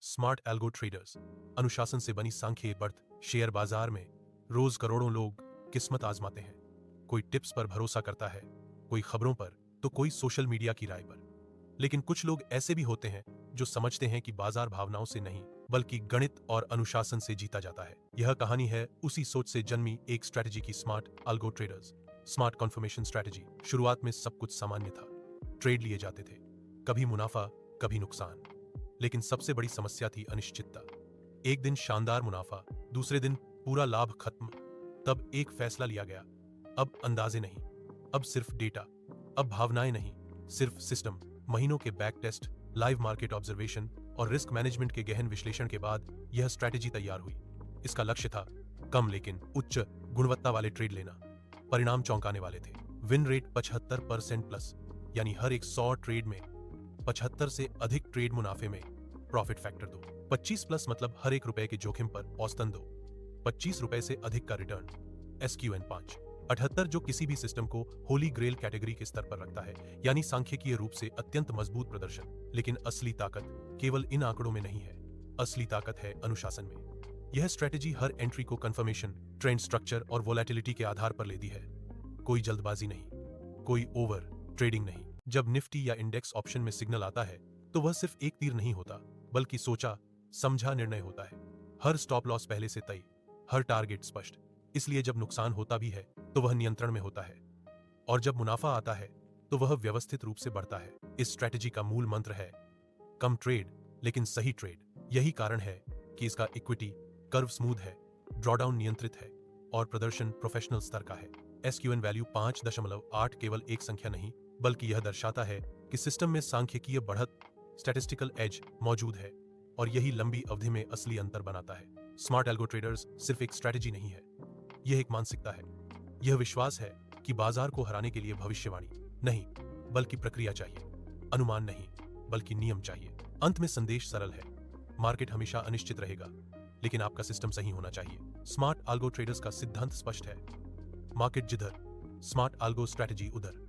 Smart algo traders, अनुशासन से बनी सांख्यिकी बढ़त। शेयर बाजार में रोज करोड़ों लोग किस्मत आजमाते हैं। कोई टिप्स पर भरोसा करता है, कोई खबरों पर, तो कोई सोशल मीडिया की राय पर। लेकिन कुछ लोग ऐसे भी होते हैं जो समझते हैं कि बाजार भावनाओं से नहीं बल्कि गणित और अनुशासन से जीता जाता है। यह कहानी है उसी सोच से जन्मी एक स्ट्रेटजी की, smart algo traders. Smart confirmation strategy. शुरुआत में सब कुछ सामान्य था। ट्रेड लिए जाते थे, कभी मुनाफा कभी नुकसान। लेकिन सबसे बड़ी समस्या थी अनिश्चितता। एक दिन शानदार मुनाफा, दूसरे दिन पूरा लाभ खत्म। तब एक फैसला लिया गया, अब अंदाजे नहीं, अब सिर्फ डेटा। अब भावनाएं नहीं, सिर्फ सिस्टम। महीनों के back test, live market observation और रिस्क मैनेजमेंट के गहन विश्लेषण के बाद यह स्ट्रैटेजी तैयार हुई। इसका लक्ष्य था कम लेकिन उच्च गुणवत्ता वाले ट्रेड लेना। परिणाम चौंकाने वाले थे। विन रेट 75% प्लस, यानी हर एक 100 ट्रेड में 75 से अधिक ट्रेड मुनाफे में। Profit factor 2। 25 प्लस मतलब हर एक रुपए के जोखिम पर औसतन 2, 25 रुपए से अधिक का रिटर्न। SQN 5। 78 जो किसी भी सिस्टम को होली ग्रेल कैटेगरी के स्तर पर रखता है, यानी सांख्यिकीय रूप से अत्यंत मजबूत प्रदर्शन। लेकिन असली ताकत केवल इन आंकड़ों में नहीं है, असली ताकत है अनुशासन में। यह स्ट्रेटेजी हर एंट्री को कंफर्मेशन, ट्रेंड स्ट्रक्चर और वोलेटिलिटी के आधार पर लेती है। कोई जल्दबाजी नहीं, कोई ओवर ट्रेडिंग नहीं। जब निफ्टी या इंडेक्स ऑप्शन में सिग्नल आता है तो वह सिर्फ एक तीर नहीं होता, बल्कि सोचा समझा निर्णय होता है। हर स्टॉप लॉस पहले से तय, हर टारगेट स्पष्ट। इसलिए जब नुकसान होता भी है तो वह नियंत्रण में होता है, और जब मुनाफा आता है तो वह व्यवस्थित रूप से बढ़ता है। इस स्ट्रेटेजी का मूल मंत्र है कम ट्रेड लेकिन सही ट्रेड। यही कारण है कि इसका इक्विटी कर्व स्मूथ है, ड्रॉडाउन नियंत्रित है और प्रदर्शन प्रोफेशनल स्तर का है। SQN वैल्यू 5.8 केवल एक संख्या नहीं, बल्कि यह दर्शाता है कि सिस्टम में सांख्यिकीय बढ़त, स्टैटिस्टिकल एज मौजूद है, और यही लंबी अवधि में असली अंतर बनाता है। स्मार्ट एल्गो ट्रेडर्स सिर्फ एक स्ट्रेटजी नहीं है, यह एक मानसिकता है। यह विश्वास है कि बाजार को हराने के लिए भविष्यवाणी नहीं बल्कि प्रक्रिया चाहिए, अनुमान नहीं बल्कि नियम चाहिए। अंत में संदेश सरल है, मार्केट हमेशा अनिश्चित रहेगा, लेकिन आपका सिस्टम सही होना चाहिए। स्मार्ट एल्गो ट्रेडर्स का सिद्धांत स्पष्ट है, मार्केट जिधर, स्मार्ट एल्गो स्ट्रेटजी उधर।